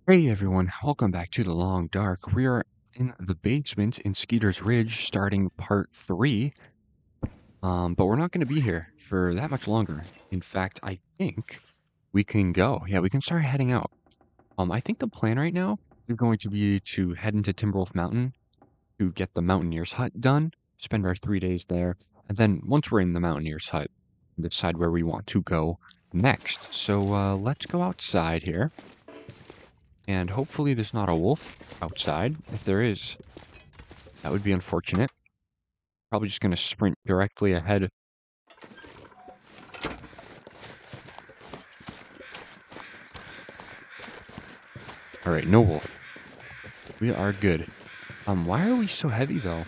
Hey everyone, welcome back to the Long Dark. We are in the basement in Skeeter's Ridge starting part 3. But we're not going to be here for that much longer. In fact, I think we can go. Yeah, we can start heading out. I think the plan right now is going to be to head into Timberwolf Mountain to get the Mountaineer's Hut done, spend our 3 days there, and then once we're in the Mountaineer's Hut, decide where we want to go next. So let's go outside here. And hopefully there's not a wolf outside. If there is, that would be unfortunate. Probably just going to sprint directly ahead. All right, no wolf. We are good. Why are we so heavy though?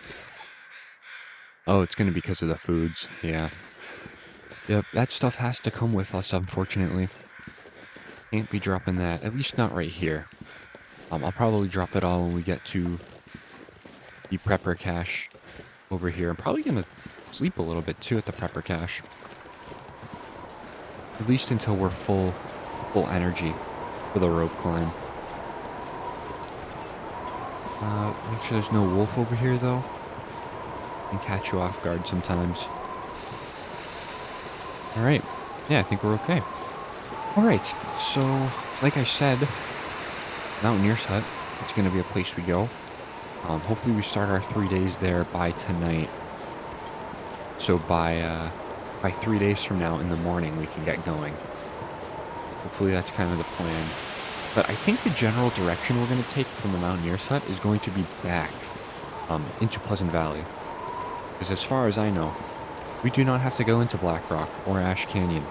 Oh, it's going to be because of the foods. Yeah. Yep, that stuff has to come with us, unfortunately. Can't be dropping that. At least not right here. I'll probably drop it all when we get to the prepper cache over here. I'm probably going to sleep a little bit too at the prepper cache. At least until we're full energy for the rope climb. Make sure there's no wolf over here, though. Can catch you off guard sometimes. Alright. Yeah, I think we're okay. Alright, so, like I said, Mountaineer's Hut. It's going to be a place we go. Hopefully we start our 3 days there by tonight. So by 3 days from now in the morning, we can get going. Hopefully that's kind of the plan. But I think the general direction we're going to take from the Mountaineer's Hut is going to be back into Pleasant Valley. Because as far as I know, we do not have to go into Black Rock or Ash Canyon.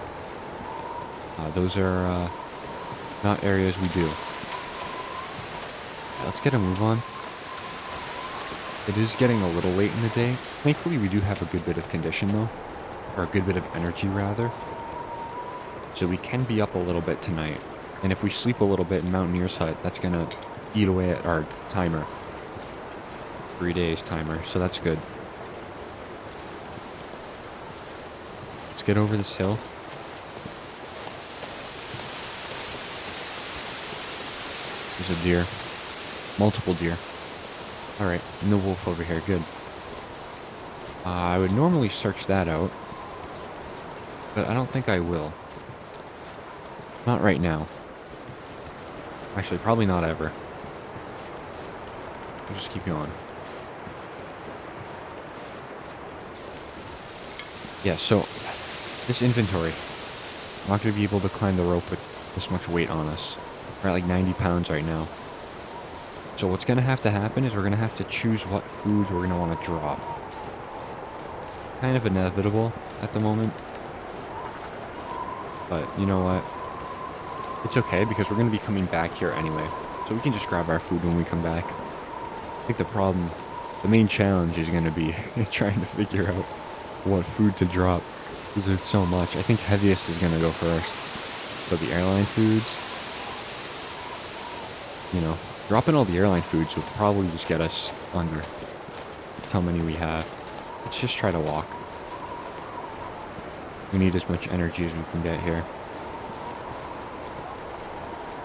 Those are not areas we do. Let's get a move on. It is getting a little late in the day. Thankfully, we do have a good bit of condition, though. Or a good bit of energy, rather. So we can be up a little bit tonight. And if we sleep a little bit in Mountaineer's Hut, that's going to eat away at our timer. 3 days timer, so that's good. Let's get over this hill. There's a deer. Multiple deer. Alright, no wolf over here, good. I would normally search that out. But I don't think I will. Not right now. Actually, probably not ever. I'll just keep going. Yeah, so, this inventory. I'm not going to be able to climb the rope with this much weight on us. We're at like 90 pounds right now. So what's going to have to happen is we're going to have to choose what foods we're going to want to drop. Kind of inevitable at the moment. But you know what? It's okay because we're going to be coming back here anyway. So we can just grab our food when we come back. I think the main challenge is going to be trying to figure out what food to drop. Because there's so much. I think heaviest is going to go first. So the airline foods. You know, dropping all the airline foods would probably just get us under how many we have. Let's just try to walk. We need as much energy as we can get here.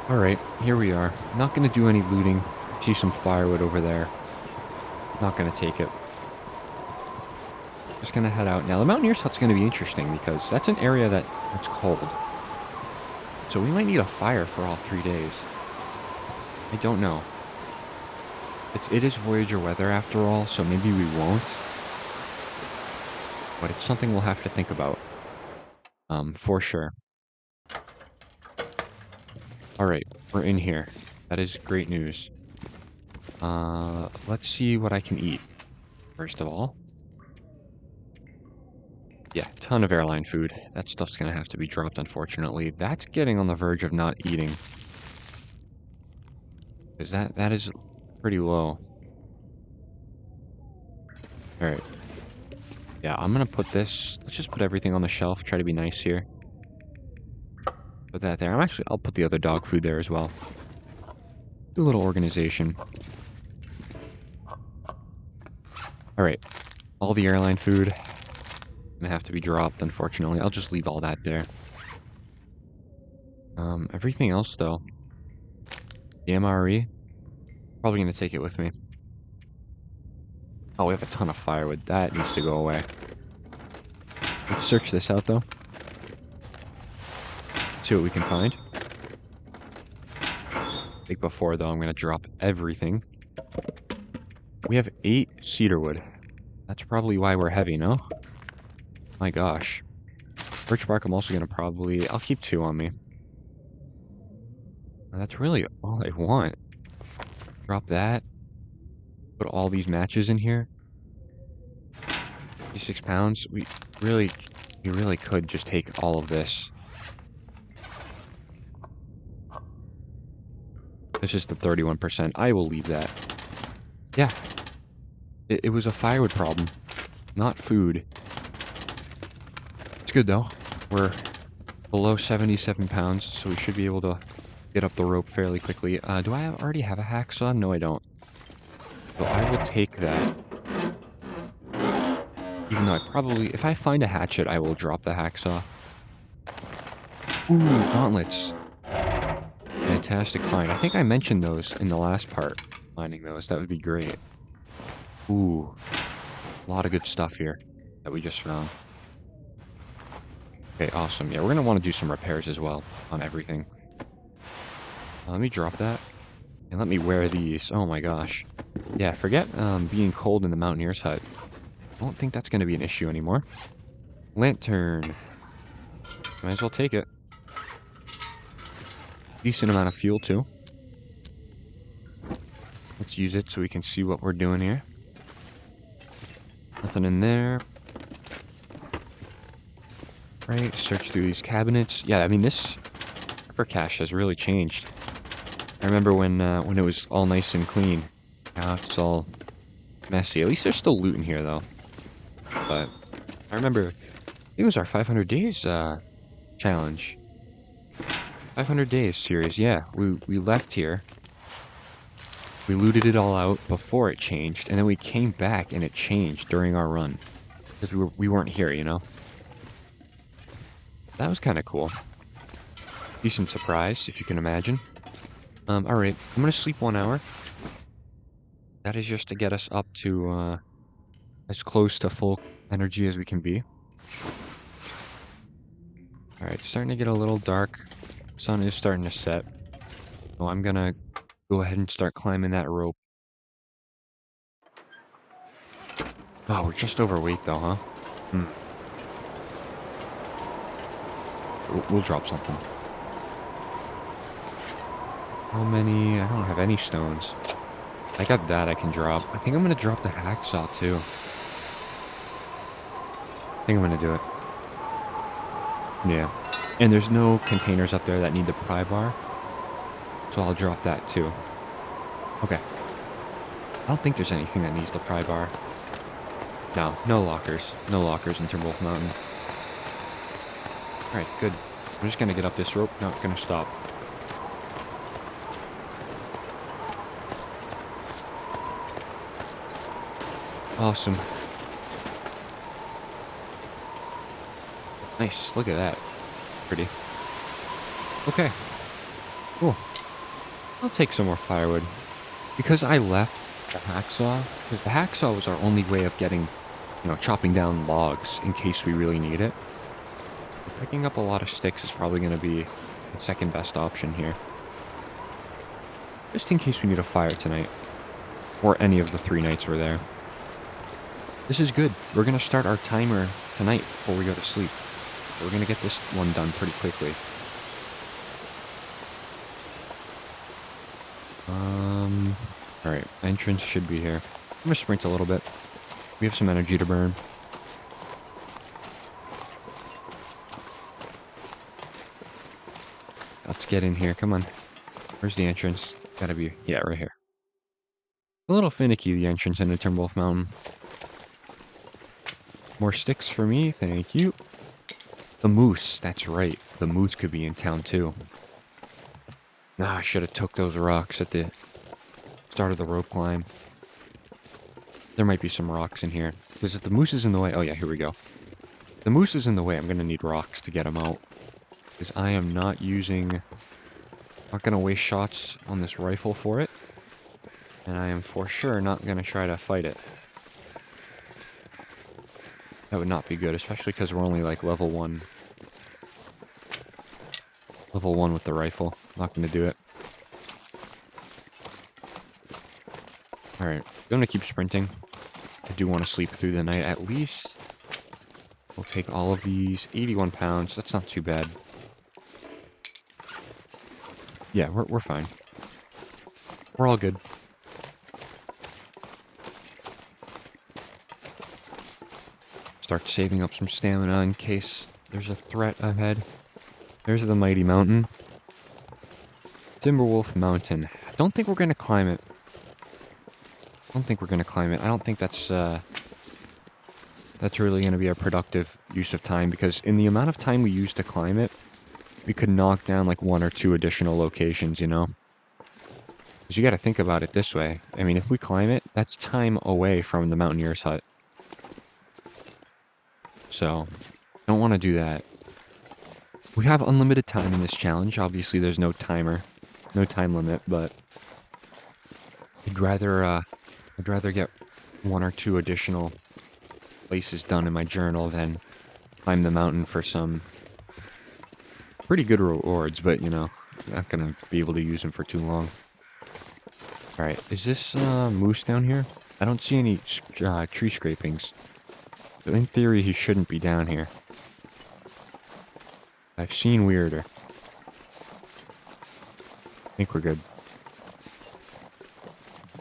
Alright, here we are. Not going to do any looting. See some firewood over there. Not going to take it. Just going to head out. Now, the Mountaineer's Hut's going to be interesting because that's an area that's cold. So we might need a fire for all 3 days. I don't know. It is Voyager weather after all, so maybe we won't. But it's something we'll have to think about. For sure. Alright, we're in here. That is great news. Let's see what I can eat. First of all. Yeah, ton of airline food. That stuff's gonna have to be dropped, unfortunately. That's getting on the verge of not eating. Because that is pretty low. Alright. Yeah, I'm gonna put this... Let's just put everything on the shelf. Try to be nice here. Put that there. I'll put the other dog food there as well. Do a little organization. Alright. All the airline food. Gonna have to be dropped, unfortunately. I'll just leave all that there. Everything else, though. The MRE. Probably gonna take it with me. Oh, we have a ton of firewood. That needs to go away. Let's search this out, though. See what we can find. Like before, though, I'm gonna drop everything. We have 8 cedar wood. That's probably why we're heavy, no? My gosh. Birch bark, I'm also gonna probably... I'll keep 2 on me. That's really all I want. Drop that. Put all these matches in here. 56 pounds. We really could just take all of this. This is the 31%. I will leave that. Yeah. It was a firewood problem, not food. It's good, though. We're below 77 pounds, so we should be able to get up the rope fairly quickly. Do I already have a hacksaw? No, I don't. So I will take that. Even though I probably... If I find a hatchet, I will drop the hacksaw. Ooh, gauntlets. Fantastic find. I think I mentioned those in the last part. Finding those. That would be great. Ooh. A lot of good stuff here that we just found. Okay, awesome. Yeah, we're going to want to do some repairs as well on everything. Let me drop that. And let me wear these. Oh my gosh. Yeah, forget being cold in the Mountaineer's hut. I don't think that's going to be an issue anymore. Lantern. Might as well take it. Decent amount of fuel, too. Let's use it so we can see what we're doing here. Nothing in there. Right, search through these cabinets. Yeah, I mean, this pepper cache has really changed. I remember when it was all nice and clean. Now it's all messy. At least there's still loot in here, though. But I remember it was our 500 days challenge. 500 days series, yeah. We left here. We looted it all out before it changed, and then we came back and it changed during our run. Because we weren't here, you know? That was kind of cool. Decent surprise, if you can imagine. Alright, I'm gonna sleep 1 hour. That is just to get us up to, as close to full energy as we can be. Alright, it's starting to get a little dark. Sun is starting to set. So I'm gonna go ahead and start climbing that rope. Oh, we're just overweight though, huh? We'll drop something. How many? I don't have any stones. I got that I can drop. I think I'm gonna drop the hacksaw too. I think I'm gonna do it. Yeah. And there's no containers up there that need the pry bar. So I'll drop that too. Okay. I don't think there's anything that needs the pry bar. No, no lockers. No lockers in Timberwolf Mountain. Alright, good. I'm just gonna get up this rope, not gonna stop. Awesome. Nice, look at that. Pretty. Okay. Cool. I'll take some more firewood. Because I left the hacksaw, because the hacksaw was our only way of getting, you know, chopping down logs in case we really need it. Picking up a lot of sticks is probably going to be the second best option here. Just in case we need a fire tonight. Or any of the 3 nights we're there. This is good. We're going to start our timer tonight before we go to sleep. We're going to get this one done pretty quickly. Alright, entrance should be here. I'm going to sprint a little bit. We have some energy to burn. Let's get in here, come on. Where's the entrance? Gotta be, yeah, right here. A little finicky, the entrance into Timberwolf Mountain. More sticks for me, thank you. The moose, that's right. The moose could be in town too. Nah, I should have took those rocks at the start of the rope climb. There might be some rocks in here. Because if the moose is in the way... Oh yeah, here we go. The moose is in the way. I'm going to need rocks to get him out. Because I am not using Not gonna waste shots on this rifle for it. And I am for sure not gonna try to fight it. That would not be good, especially because we're only like level 1. Level 1 with the rifle. Not gonna do it. Alright, I'm gonna keep sprinting. I do want to sleep through the night at least. We'll take all of these. 81 pounds. That's not too bad. Yeah, we're fine. We're all good. Start saving up some stamina in case there's a threat ahead. There's the mighty mountain. Timberwolf Mountain. I don't think we're going to climb it. I don't think that's really going to be a productive use of time, because in the amount of time we use to climb it, we could knock down like 1 or 2 additional locations, you know? Because you got to think about it this way. I mean, if we climb it, that's time away from the mountaineer's hut. So, don't want to do that. We have unlimited time in this challenge. Obviously, there's no timer, no time limit, but I'd rather get 1 or 2 additional places done in my journal than climb the mountain for some pretty good rewards, but, you know, not gonna be able to use them for too long. Alright, is this moose down here? I don't see any tree scrapings. So in theory, he shouldn't be down here. I've seen weirder. I think we're good.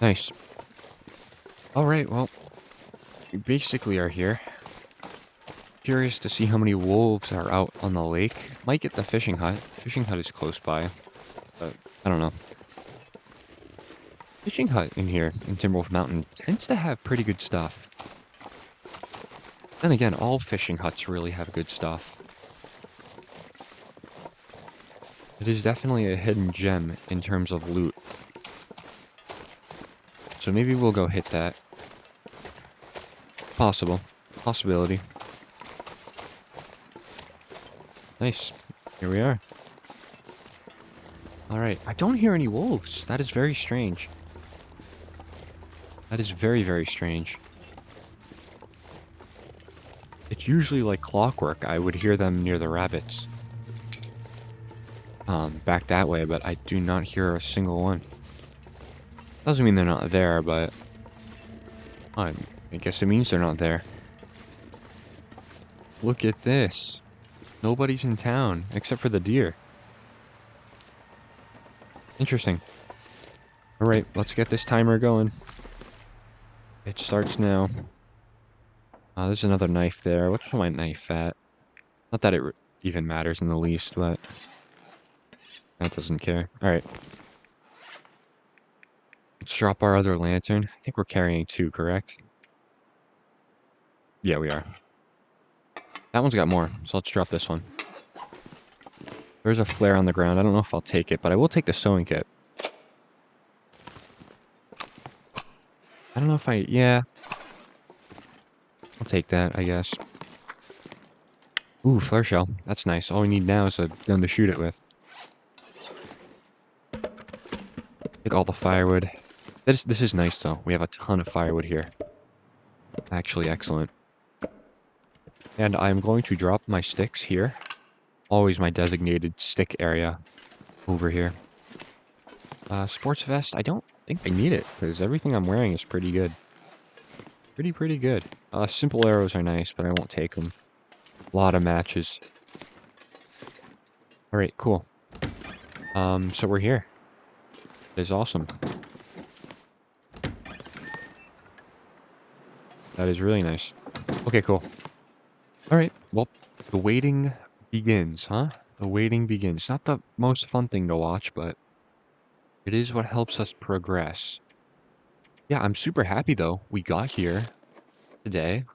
Nice. Alright, well, we basically are here. Curious to see how many wolves are out on the lake. Might get the fishing hut. Fishing hut is close by, but I don't know. Fishing hut in here in Timberwolf Mountain tends to have pretty good stuff. Then again, all fishing huts really have good stuff. It is definitely a hidden gem in terms of loot. So maybe we'll go hit that. Possibility. Nice. Here we are. Alright, I don't hear any wolves. That is very strange. That is very, very strange. It's usually like clockwork. I would hear them near the rabbits. Back that way, but I do not hear a single one. Doesn't mean they're not there, but I guess it means they're not there. Look at this. Nobody's in town, except for the deer. Interesting. Alright, let's get this timer going. It starts now. There's another knife there. What's my knife at? Not that it even matters in the least, but that doesn't care. Alright. Let's drop our other lantern. I think we're carrying 2, correct? Yeah, we are. That one's got more, so let's drop this one. There's a flare on the ground. I don't know if I'll take it, but I will take the sewing kit. I don't know if yeah. I'll take that, I guess. Ooh, flare shell. That's nice. All we need now is a gun to shoot it with. Take all the firewood. This is nice, though. We have a ton of firewood here. Actually, excellent. And I'm going to drop my sticks here. Always my designated stick area over here. Sports vest. I don't think I need it, because everything I'm wearing is pretty good. Pretty good. Simple arrows are nice, but I won't take them. A lot of matches. Alright, cool. So we're here. That is awesome. That is really nice. Okay, cool. Alright, well, the waiting begins, huh? The waiting begins. Not the most fun thing to watch, but it is what helps us progress. Yeah, I'm super happy, though. We got here today.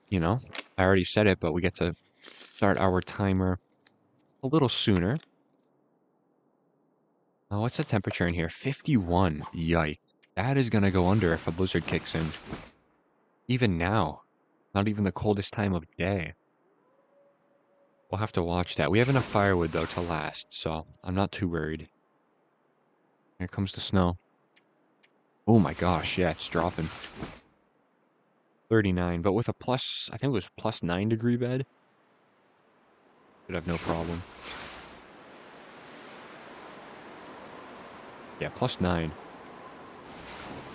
You know, I already said it, but we get to start our timer a little sooner. What's the temperature in here? 51. Yikes. That is gonna go under if a blizzard kicks in. Even now. Not even the coldest time of day. We'll have to watch that. We have enough firewood, though, to last, so I'm not too worried. Here comes the snow. Oh my gosh, yeah, it's dropping. 39, but with a plus, I think it was plus 9 degree bed. Should have no problem. Yeah, plus 9.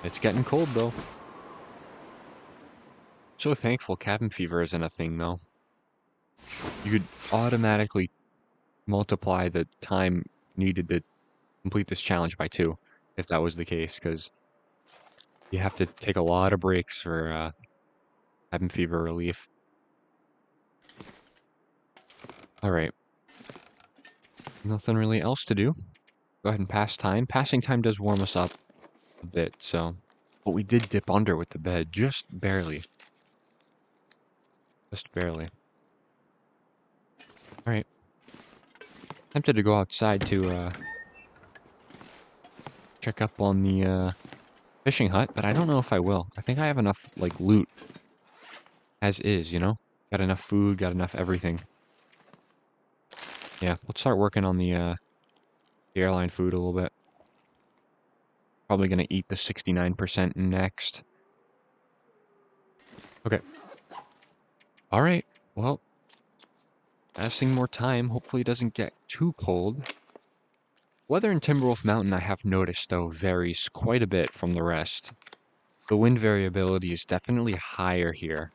It's getting cold though. So thankful cabin fever isn't a thing though. You could automatically multiply the time needed to complete this challenge by 2 if that was the case, because you have to take a lot of breaks for cabin fever relief. All right. Nothing really else to do. Go ahead and pass time. Passing time does warm us up a bit, so. But we did dip under with the bed, just barely. Just barely. All right. Tempted to go outside to check up on the fishing hut, but I don't know if I will. I think I have enough, like, loot as is, you know? Got enough food, got enough everything. Yeah, let's start working on the airline food a little bit. Probably gonna eat the 69% next. Okay. All right. Well, passing more time. Hopefully it doesn't get too cold. Weather in Timberwolf Mountain, I have noticed, though, varies quite a bit from the rest. The wind variability is definitely higher here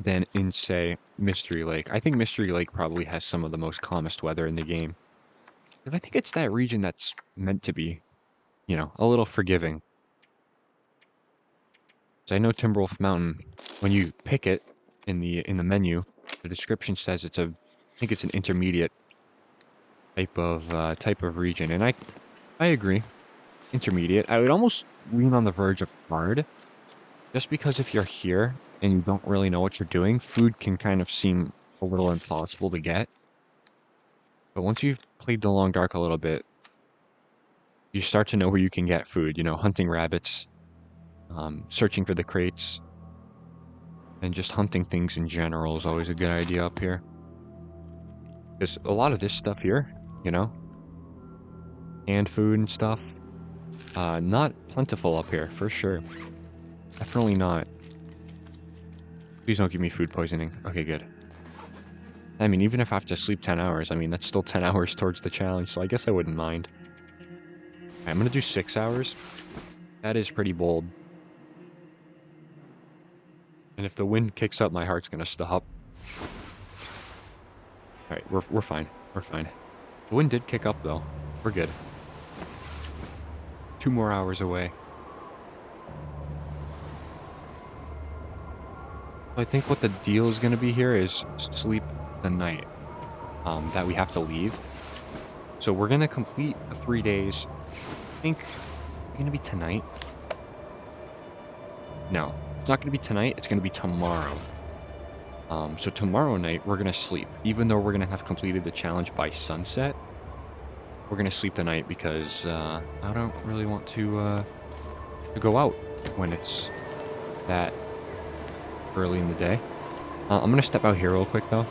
than in, say, Mystery Lake. I think Mystery Lake probably has some of the most calmest weather in the game. And I think it's that region that's meant to be, you know, a little forgiving. So I know Timberwolf Mountain, when you pick it in the menu, the description says I think it's an intermediate type of region, and I agree. Intermediate. I would almost lean on the verge of hard, just because if you're here and you don't really know what you're doing, food can kind of seem a little impossible to get. But once you've played the Long Dark a little bit, you start to know where you can get food. You know, hunting rabbits, searching for the crates, and just hunting things in general is always a good idea up here. Because a lot of this stuff here, you know, canned food and stuff, not plentiful up here, for sure. Definitely not. Please don't give me food poisoning. Okay, good. I mean, even if I have to sleep 10 hours, I mean, that's still 10 hours towards the challenge, so I guess I wouldn't mind. Right, I'm gonna do 6 hours. That is pretty bold. And if the wind kicks up, my heart's gonna stop. Alright, we're fine. We're fine. The wind did kick up, though. We're good. 2 more hours away. I think what the deal is gonna be here is sleep the night that we have to leave. So we're gonna complete the 3 days. I think it's gonna be tonight. No, it's not gonna be tonight. It's gonna be tomorrow. So tomorrow night we're gonna sleep, even though we're gonna have completed the challenge by sunset. We're gonna sleep the night because I don't really want to go out when it's that early in the day. I'm gonna step out here real quick though,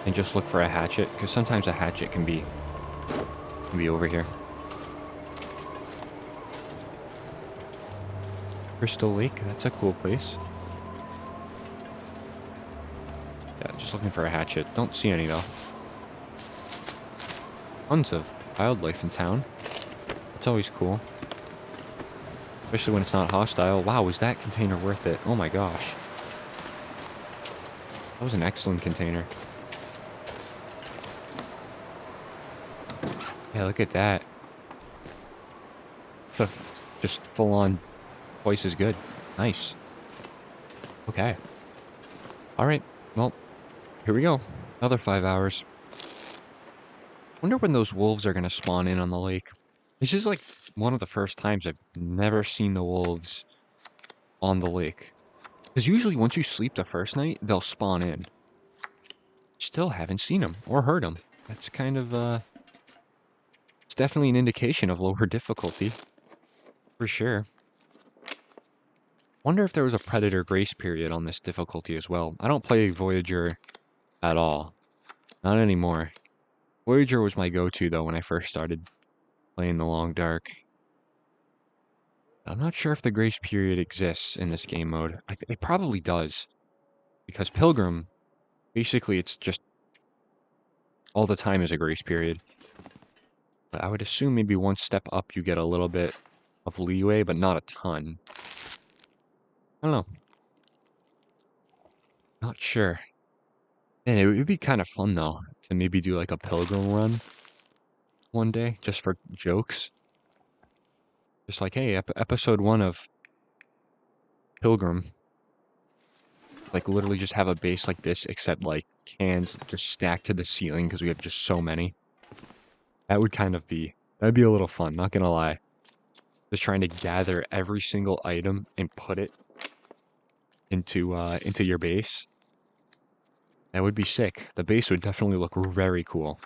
and just look for a hatchet, because sometimes a hatchet can be over here. Crystal Lake, that's a cool place. Yeah, just looking for a hatchet. Don't see any though. Tons of wildlife in town. It's always cool. Especially when it's not hostile. Wow, was that container worth it? Oh my gosh. That was an excellent container. Yeah, look at that. So, just full on twice as good. Nice. Okay. Alright, well, here we go. Another 5 hours. Wonder when those wolves are gonna spawn in on the lake. This is like one of the first times I've never seen the wolves on the lake. Because usually once you sleep the first night, they'll spawn in. Still haven't seen them or heard them. That's kind of, it's definitely an indication of lower difficulty. For sure. Wonder if there was a Predator grace period on this difficulty as well. I don't play Voyager at all. Not anymore. Voyager was my go-to, though, when I first started playing the Long Dark. I'm not sure if the grace period exists in this game mode. It probably does, because Pilgrim, basically it's just all the time is a grace period. But I would assume maybe one step up you get a little bit of leeway, but not a ton. I don't know. Not sure. And it would be kind of fun, though, to maybe do like a Pilgrim run one day, just for jokes. Just like, hey, episode 1 of Pilgrim. Like, literally just have a base like this, except, like, cans just stacked to the ceiling because we have just so many. That would kind of be... That'd be a little fun, not gonna lie. Just trying to gather every single item and put it into your base. That would be sick. The base would definitely look very cool.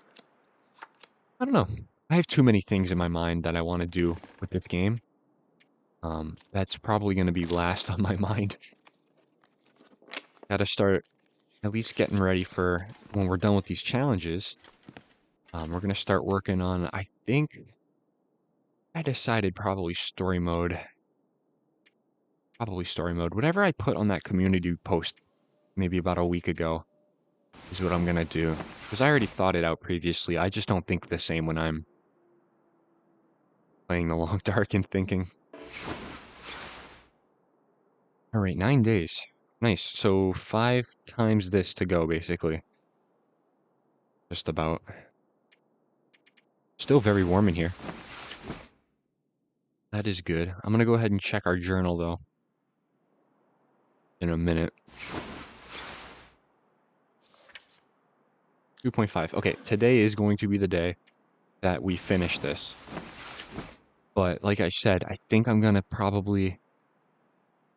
I don't know. I have too many things in my mind that I want to do with this game. That's probably going to be last on my mind. Gotta start at least getting ready for when we're done with these challenges. We're going to start working on, I think, I decided probably story mode. Probably story mode. Whatever I put on that community post maybe about a week ago is what I'm going to do. Because I already thought it out previously. I just don't think the same when I'm playing the long dark and thinking. Alright, 9 days. Nice. So 5 times this to go, basically. Just about. Still very warm in here. That is good. I'm gonna go ahead and check our journal, though. In a minute. 2.5. Okay, today is going to be the day that we finish this. But, like I said, I think I'm gonna probably...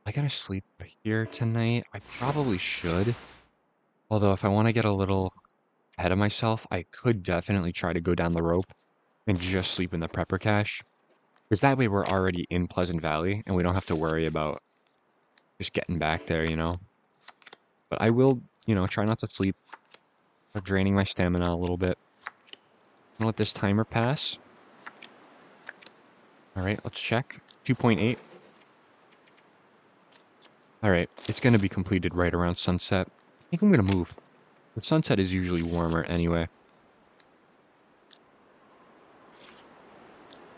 I gotta sleep here tonight. I probably should. Although, if I want to get a little ahead of myself, I could definitely try to go down the rope and just sleep in the prepper cache. Because that way we're already in Pleasant Valley, and we don't have to worry about just getting back there, you know? But I will, try not to sleep. Or draining my stamina a little bit. I'm gonna let this timer pass. Alright, let's check. 2.8. Alright, it's gonna be completed right around sunset. I think I'm gonna move. The sunset is usually warmer anyway.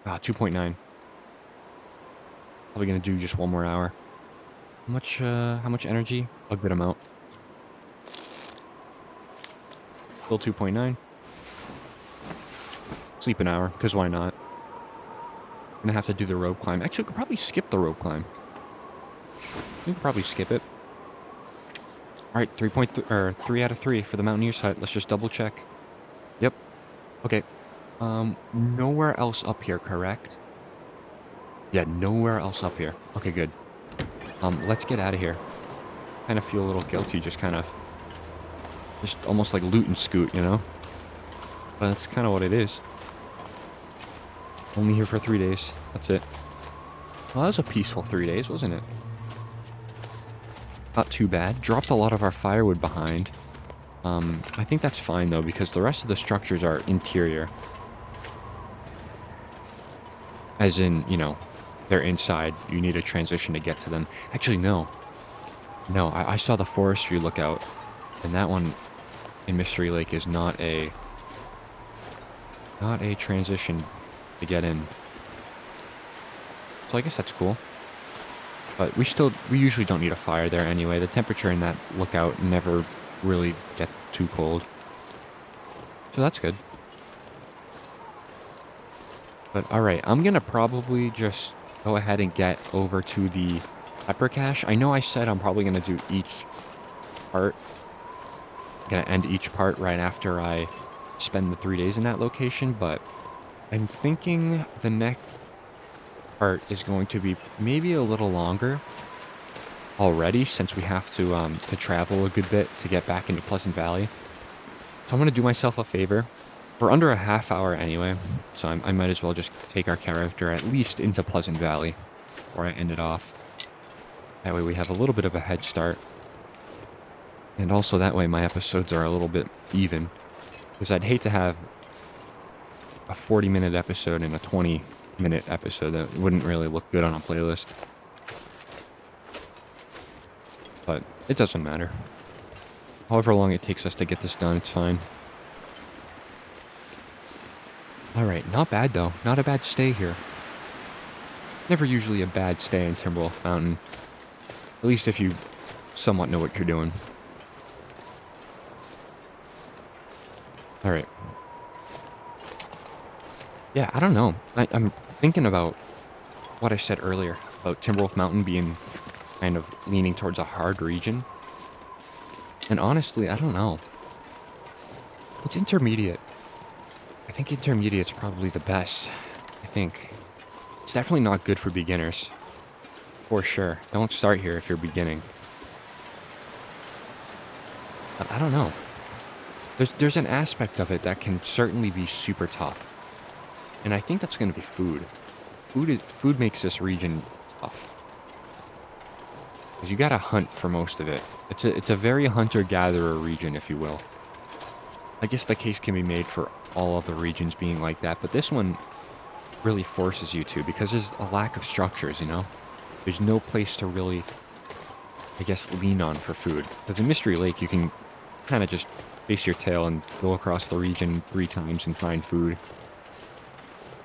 2.9. Probably gonna do just one more hour. How much energy? A good amount. Still 2.9. Sleep an hour, because why not? Gonna have to do the rope climb. Actually, we could probably skip the rope climb. We could probably skip it. Alright, 3 out of 3 for the Mountaineer's Hut. Let's just double check. Yep. Okay. Nowhere else up here, correct? Yeah, nowhere else up here. Okay, good. Let's get out of here. Kind of feel a little guilty, just almost like loot and scoot, you know? But that's kind of what it is. Only here for 3 days. That's it. Well, that was a peaceful 3 days, wasn't it? Not too bad. Dropped a lot of our firewood behind. I think that's fine, though, because the rest of the structures are interior. As in, they're inside. You need a transition to get to them. Actually, no. No, I saw the forestry lookout, and that one in Mystery Lake is not a transition to get in. So I guess that's cool. But we usually don't need a fire there anyway. The temperature in that lookout never really gets too cold. So that's good. But alright, I'm gonna probably just go ahead and get over to the pepper cache. I know I said I'm probably gonna do each part. I'm gonna end each part right after I spend the 3 days in that location, but I'm thinking the next part is going to be maybe a little longer already, since we have to travel a good bit to get back into Pleasant Valley. So I'm gonna do myself a favor. We're under a half hour anyway, so I might as well just take our character at least into Pleasant Valley before I end it off. That way we have a little bit of a head start. And also that way my episodes are a little bit even. Because I'd hate to have a 40-minute episode and a 20 minute episode. That wouldn't really look good on a playlist. But it doesn't matter. However long it takes us to get this done, it's fine. Alright, not bad though. Not a bad stay here. Never usually a bad stay in Timberwolf Mountain. At least if you somewhat know what you're doing. Alright. Yeah, I don't know. I'm thinking about what I said earlier about Timberwolf Mountain being kind of leaning towards a hard region. And honestly, I don't know. It's intermediate. I think intermediate's probably the best. I think. It's definitely not good for beginners. For sure. Don't start here if you're beginning. But I don't know. There's an aspect of it that can certainly be super tough. And I think that's going to be food. Food makes this region tough. Because you gotta hunt for most of it. It's a very hunter-gatherer region, if you will. I guess the case can be made for all of the regions being like that, but this one really forces you to, because there's a lack of structures, you know? There's no place to really, I guess, lean on for food. With the Mystery Lake, you can kind of just face your tail and go across the region 3 times and find food.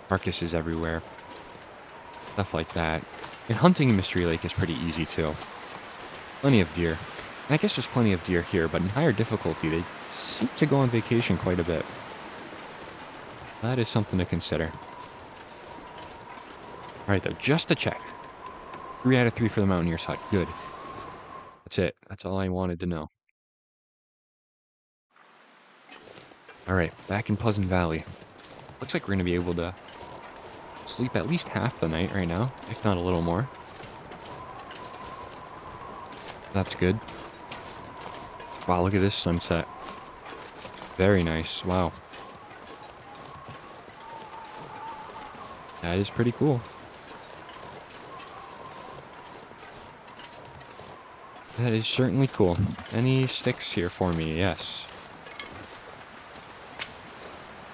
Carcasses everywhere. Stuff like that. And hunting in Mystery Lake is pretty easy, too. Plenty of deer. And I guess there's plenty of deer here, but in higher difficulty, they seem to go on vacation quite a bit. That is something to consider. Alright, though, just to check. 3 out of 3 for the Mountaineer's Hut. Good. That's it. That's all I wanted to know. Alright, back in Pleasant Valley. Looks like we're going to be able to sleep at least half the night right now, if not a little more. That's good. Wow, look at this sunset. Very nice. Wow. That is pretty cool. That is certainly cool. Any sticks here for me? Yes.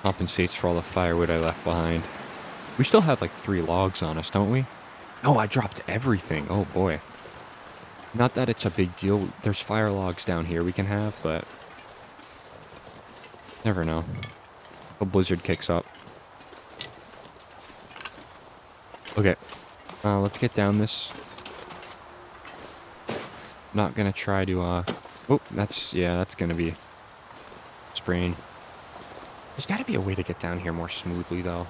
Compensates for all the firewood I left behind. We still have like 3 logs on us, don't we? Oh, I dropped everything. Oh boy. Not that it's a big deal. There's fire logs down here we can have, but never know. A blizzard kicks up. Okay. Let's get down this. Not gonna try to, oh, that's gonna be sprain. There's gotta be a way to get down here more smoothly, though.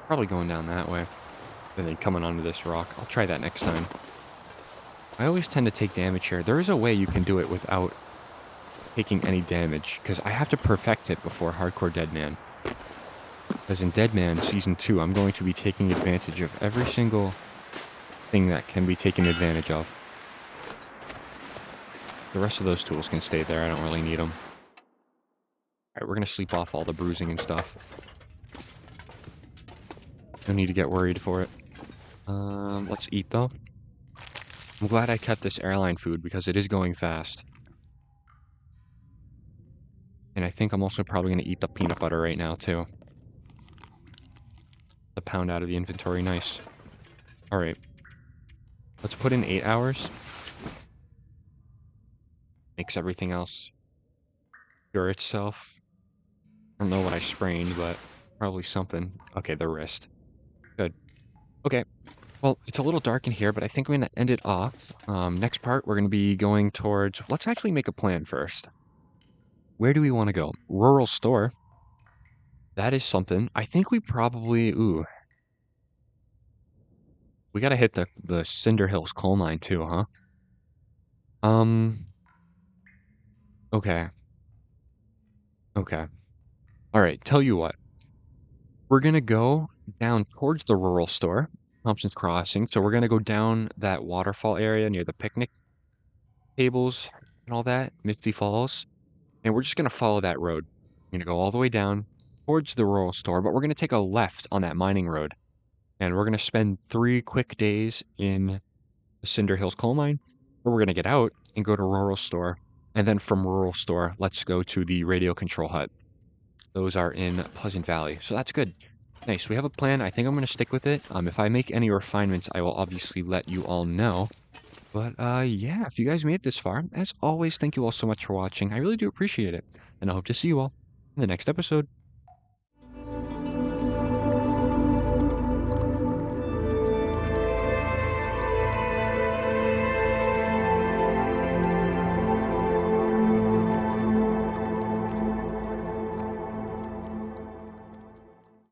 Probably going down that way. And then coming onto this rock. I'll try that next time. I always tend to take damage here. There is a way you can do it without taking any damage, because I have to perfect it before Hardcore Deadman. Because in Deadman Season 2, I'm going to be taking advantage of every single thing that can be taken advantage of. The rest of those tools can stay there. I don't really need them. Alright, we're going to sleep off all the bruising and stuff. No need to get worried for it. Let's eat, though. I'm glad I kept this airline food because it is going fast. And I think I'm also probably going to eat the peanut butter right now, too. The pound out of the inventory. Nice. Alright. Let's put in 8 hours. Makes everything else cure itself. I don't know what I sprained, but probably something. Okay, the wrist. Good. Okay. Well, it's a little dark in here, but I think I'm going to end it off. Next part, we're going to be going towards... Let's actually make a plan first. Where do we want to go? Rural store. That is something. I think we probably... Ooh. We got to hit the Cinder Hills coal mine too, huh? Okay. Okay. Alright, tell you what. We're going to go down towards the rural store, Thompson's Crossing. So we're going to go down that waterfall area near the picnic tables and all that, Misty Falls. And we're just going to follow that road. We're going to go all the way down towards the rural store, but we're going to take a left on that mining road. And we're going to spend 3 quick days in the Cinder Hills coal mine, where we're going to get out and go to rural store. And then from rural store, let's go to the radio control hut. Those are in Pleasant Valley. So that's good. Nice. We have a plan. I think I'm gonna stick with it. If I make any refinements, I will obviously let you all know. But yeah, if you guys made it this far, as always, thank you all so much for watching. I really do appreciate it, and I hope to see you all in the next episode.